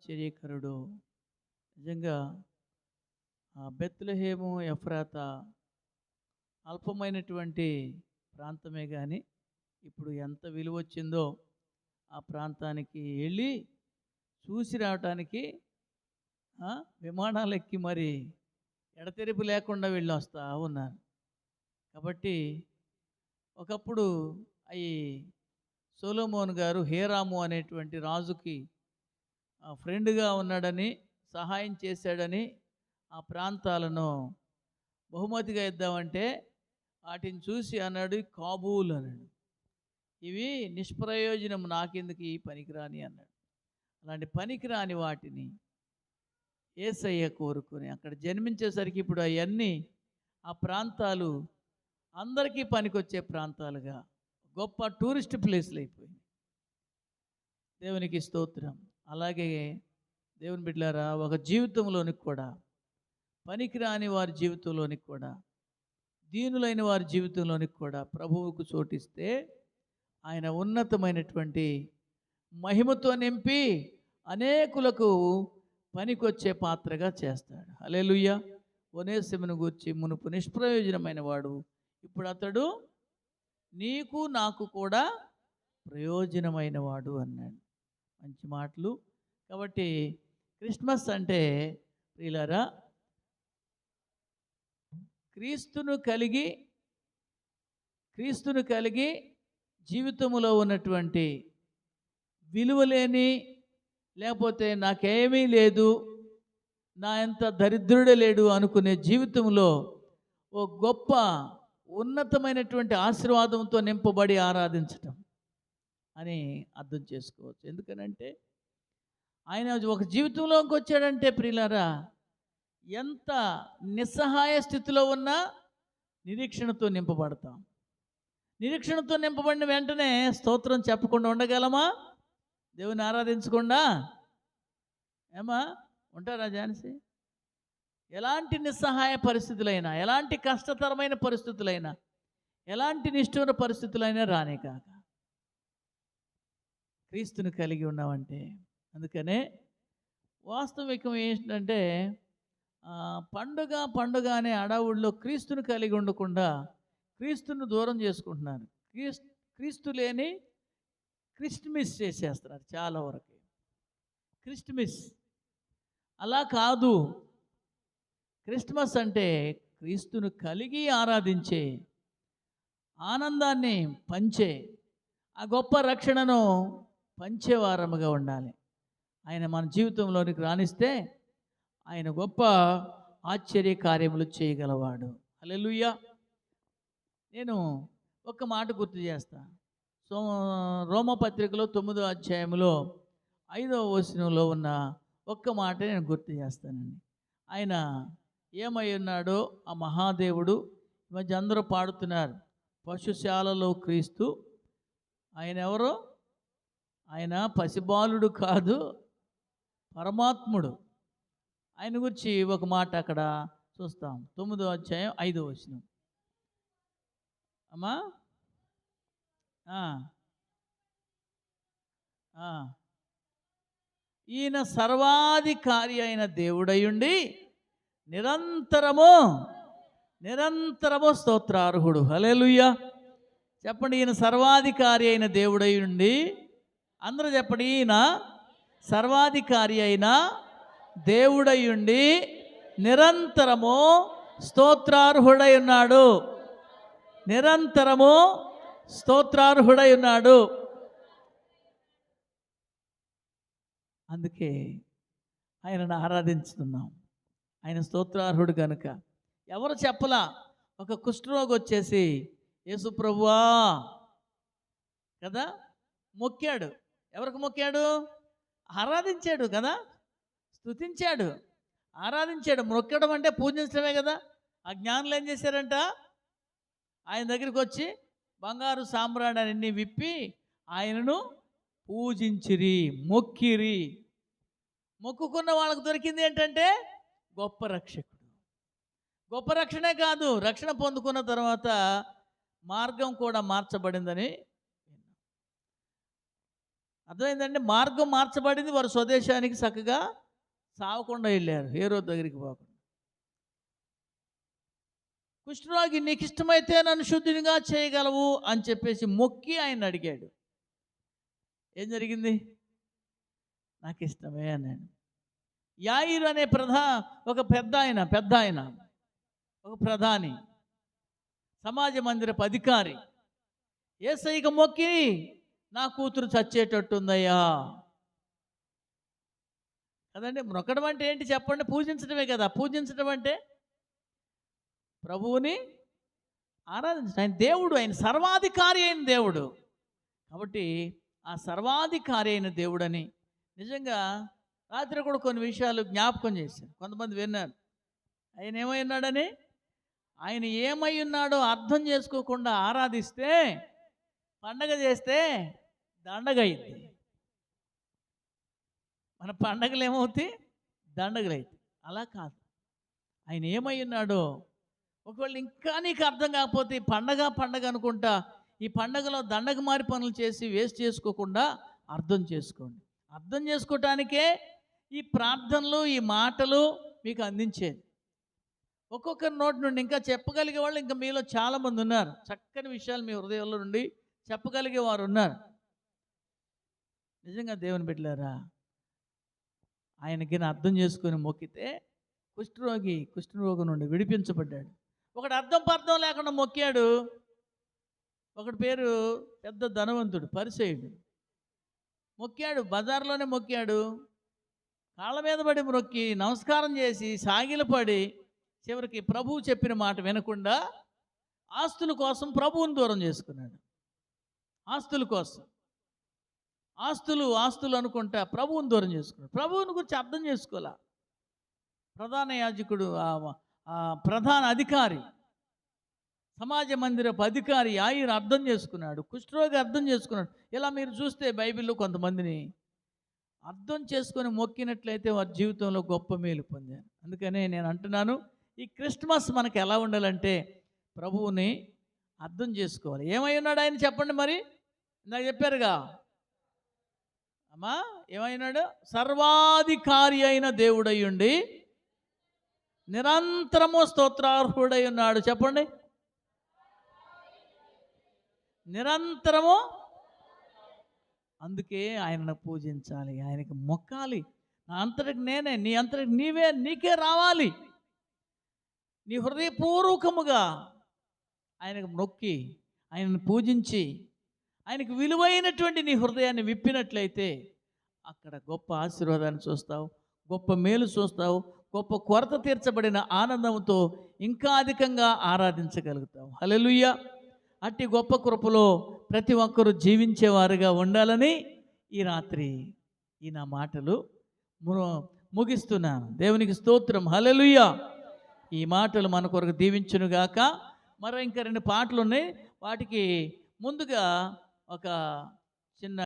ఆశ్చర్యకరుడు. నిజంగా బెత్లెహేము ఎఫ్రాతా అల్పమైనటువంటి ప్రాంతమే కానీ ఇప్పుడు ఎంత విలువ వచ్చిందో ఆ ప్రాంతానికి వెళ్ళి చూసి రావటానికి విమానాలు ఎక్కి మరి ఎడతెరిపి లేకుండా వెళ్ళి వస్తూ ఉన్నాను. కాబట్టి ఒకప్పుడు అవి సొలొమోన్ గారు హేరాము అనేటువంటి రాజుకి ఫ్రెండ్గా ఉన్నాడని, సహాయం చేశాడని ఆ ప్రాంతాలను బహుమతిగా ఇద్దామంటే వాటిని చూసి అన్నాడు కాబూల్ అన్నాడు, ఇవి నిష్ప్రయోజనం, నాకెందుకు ఈ పనికిరాని అన్నాడు. అలాంటి పనికిరాని వాటిని యేసయ్య కోరుకుని అక్కడ జన్మించేసరికి ఇప్పుడు అవన్నీ ఆ ప్రాంతాలు అందరికీ పనికొచ్చే ప్రాంతాలుగా గొప్ప టూరిస్ట్ ప్లేస్లు అయిపోయింది. దేవునికి స్తోత్రం. అలాగే దేవుని బిడ్డలారా, ఒక జీవితంలోనికి కూడా పనికిరాని వారి జీవితంలోనికి కూడా, దీనులైన వారి జీవితంలోనికి కూడా ప్రభువుకు చోటిస్తే ఆయన ఉన్నతమైనటువంటి మహిమతో నింపి అనేకులకు పనికొచ్చే పాత్రగా చేస్తాడు. హల్లెలూయా. ఒనేసిమును గూర్చి మునుపు నిష్ప్రయోజనమైన వాడు, ఇప్పుడు అతడు నీకు నాకు కూడా ప్రయోజనమైన వాడు అన్నాడు. మంచి మాటలు. కాబట్టి క్రిస్మస్ అంటే ప్రియులారా, క్రీస్తును కలిగి జీవితంలో ఉన్నటువంటి విలువలేని, లేకపోతే నాకేమీ లేదు, నా ఎంత దరిద్రుడే లేడు అనుకునే జీవితంలో ఓ గొప్ప ఉన్నతమైనటువంటి ఆశీర్వాదంతో నింపబడి ఆరాధించటం అని అర్థం చేసుకోవచ్చు. ఎందుకనంటే ఆయన ఒక జీవితంలోకి వచ్చాడంటే ప్రియులారా, ఎంత నిస్సహాయ స్థితిలో ఉన్నా నిరీక్షణతో నింపబడతాం. నిరీక్షణతో నింపబడిన వెంటనే స్తోత్రం చెప్పకుండా ఉండగలమా? దేవుని ఆరాధించకుండా ఏమా ఉంటారా ఝాన్సీ? ఎలాంటి నిస్సహాయ పరిస్థితులైనా, ఎలాంటి కష్టతరమైన పరిస్థితులైనా, ఎలాంటి నిష్ఠూర పరిస్థితులైనా రానే కాక క్రీస్తుని కలిగి ఉన్నామంటే. అందుకనే వాస్తవికం ఏంటంటే పండుగ అనే అడవుల్లో క్రీస్తుని కలిగి ఉండకుండా క్రీస్తుని దూరం చేసుకుంటున్నారు. క్రీస్తు లేని క్రిస్మస్ చేసేస్తున్నారు చాలా వరకు. క్రిస్మస్ అలా కాదు. క్రిస్మస్ అంటే క్రీస్తును కలిగి ఆరాధించే, ఆనందాన్ని పంచే, ఆ గొప్ప రక్షణను పంచేవారముగా ఉండాలి. ఆయన మన జీవితంలోనికి రాణిస్తే ఆయన గొప్ప ఆశ్చర్య కార్యములు చేయగలవాడు. హల్లెలూయా. నేను ఒక మాట గుర్తు చేస్తా. రోమపత్రికలో 9వ అధ్యాయంలో 5వ వచనంలో ఉన్న ఒక్క మాట నేను గుర్తు చేస్తానండి. ఆయన ఏమై ఉన్నాడో ఆ మహాదేవుడు. ఈ మధ్య అందరూ పాడుతున్నారు, పశుశాలలో క్రీస్తు. ఆయన ఎవరో? ఆయన పసిబాలుడు కాదు, పరమాత్ముడు. ఆయన గురించి ఒక మాట అక్కడ చూస్తాం. 9వ అధ్యాయం 5వ వచనం. అమ్మా ఈయన సర్వాధికారి అయిన దేవుడయుండి నిరంతరము స్తోత్రార్హుడు. హల్లెలూయా. చెప్పండి, ఈయన సర్వాధికారి అయిన దేవుడయుండి. అందరూ చెప్పండి, ఈయన సర్వాధికారి అయిన దేవుడయుండి నిరంతరము స్తోత్రార్హుడై ఉన్నాడు. నిరంతరము స్తోత్రార్హుడై ఉన్నాడు. అందుకే ఆయనను ఆరాధించుతున్నాం. ఆయన స్తోత్రార్హుడు కనుక. ఎవరు చెప్పలా? ఒక కుష్ఠరోగి వచ్చేసి యేసు ప్రభువా కదా మొక్కాడు. ఎవరికి మొక్కాడు? ఆరాధించాడు కదా, స్తుతించాడు, ఆరాధించాడు. మొక్కడం అంటే పూజించడమే కదా. ఆ జ్ఞానులు ఏం చేశారంట? ఆయన దగ్గరికి వచ్చి బంగారు సామ్రాణాన్ని విప్పి ఆయనను పూజించిరి, మొక్కిరి. మొక్కుకున్న వాళ్ళకు దొరికింది ఏంటంటే గొప్ప రక్షకుడు. గొప్ప రక్షణే కాదు, రక్షణ పొందుకున్న తర్వాత మార్గం కూడా మార్చబడిందని. అర్థమైందండి. మార్గం మార్చబడింది. వారు స్వదేశానికి చక్కగా సావకుండా వెళ్ళారు, హేరోదు దగ్గరికి పోకుండా. కుష్ఠరోగి, నీకు ఇష్టమైతే నన్ను శుద్ధినిగా చేయగలవు అని చెప్పేసి మొక్కి ఆయన అడిగాడు. ఏం జరిగింది? నాకు ఇష్టమే అన్నాడు. యాయిరు అనే ఒక పెద్ద ఆయన ఒక ప్రధాని, సమాజ మందిరపు అధికారి యేసయ్యకి మొక్కి నా కూతురు చచ్చేటట్టుందయ్యా కదండి. మొక్కడం అంటే ఏంటి చెప్పండి? పూజించడమే కదా. పూజించడం అంటే ప్రభువుని ఆరాధించడం. ఆయన దేవుడు, ఆయన సర్వాధికారి అయిన దేవుడు. కాబట్టి ఆ సర్వాధికారి అయిన దేవుడని నిజంగా రాత్రి కూడా కొన్ని విషయాలు జ్ఞాపకం చేశాను. కొంతమంది విన్నారు. ఆయన ఏమై ఉన్నాడని, ఆయన ఏమై ఉన్నాడో అర్థం చేసుకోకుండా ఆరాధిస్తే, పండగ చేస్తే దండగ అయింది. మన పండగలు ఏమవుతాయి? దండగలు అవుతాయి. అలా కాదు. ఆయన ఏమై ఉన్నాడో ఒకవేళ ఇంకా నీకు అర్థం కాకపోతే, ఈ పండగ అనుకుంటా ఈ పండగలో దండగ మారి పనులు చేసి వేస్ట్ చేసుకోకుండా అర్థం చేసుకోండి. అర్థం చేసుకోవటానికే ఈ ప్రార్థనలు, ఈ మాటలు మీకు అందించేది. ఒక్కొక్కరి నోటి నుండి ఇంకా చెప్పగలిగే వాళ్ళు ఇంకా మీలో చాలామంది ఉన్నారు. చక్కని విషయాలు మీ హృదయంలో నుండి చెప్పగలిగే వారు ఉన్నారు. నిజంగా దేవుని బిడ్డలారా, ఆయనకి అర్థం చేసుకొని మొక్కితే కుష్ఠరోగం నుండి విడిపించబడ్డాడు. ఒకడు అర్థం పర్థం లేకుండా మొక్కాడు. ఒకటి పేరు పెద్ద ధనవంతుడు, పరిసయ్యుడు. మొక్కాడు, బజార్లోనే మొక్కాడు. కాళ్ళ మీద పడి మొక్కి నమస్కారం చేసి సాగిలపడి చివరికి ప్రభువు చెప్పిన మాట వినకుండా ఆస్తుల కోసం ప్రభువుని దూరం చేసుకున్నాడు. ఆస్తుల కోసం ఆస్తులు అనుకుంటా ప్రభువుని దూరం చేసుకున్నాడు. ప్రభువుని గురించి అర్థం చేసుకోలే. ప్రధాన యాజకుడు, ప్రధాన అధికారి, సమాజ మందిరపు అధికారి యాయిరు అర్థం చేసుకున్నాడు. కుష్ఠరోగి అర్థం చేసుకున్నాడు. ఇలా మీరు చూస్తే బైబిల్లో కొంతమందిని అర్థం చేసుకొని మొక్కినట్లయితే వారి జీవితంలో గొప్ప మేలు పొందారు. అందుకనే నేను అంటున్నాను, ఈ క్రిస్మస్ మనకు ఎలా ఉండాలంటే ప్రభువుని అర్థం చేసుకోవాలి. ఏమై ఉన్నాడు ఆయన చెప్పండి మరి? ఇందాక చెప్పారుగా అమ్మా, ఏమైనాడు? సర్వాధికారి అయిన దేవుడై ఉండి నిరంతరము స్తోత్రార్హుడై ఉన్నాడు. చెప్పండి, నిరంతరము. అందుకే ఆయనను పూజించాలి, ఆయనకి మొక్కాలి. నా అంతటికి నేనే, నీ అంతటికి నీవే, నీకే రావాలి. నీ హృదయపూర్వకముగా ఆయనకు మొక్కి ఆయనను పూజించి ఆయనకు విలువైనటువంటి నీ హృదయాన్ని విప్పినట్లయితే అక్కడ గొప్ప ఆశీర్వాదాన్ని చూస్తావు, గొప్ప మేలు చూస్తావు, గొప్ప కొరత తీర్చబడిన ఆనందంతో ఇంకా అధికంగా ఆరాధించగలుగుతావు. హల్లెలూయా. అట్టి గొప్ప కృపలో ప్రతి ఒక్కరూ జీవించేవారుగా ఉండాలని ఈ రాత్రి ఈ నా మాటలు ముగిస్తున్నాను. దేవునికి స్తోత్రం. హల్లెలూయా. ఈ మాటలు మన కొరకు దీవించునుగాక. మరో ఇంకా 2 పాటలు ఉన్నాయి. వాటికి ముందుగా ఒక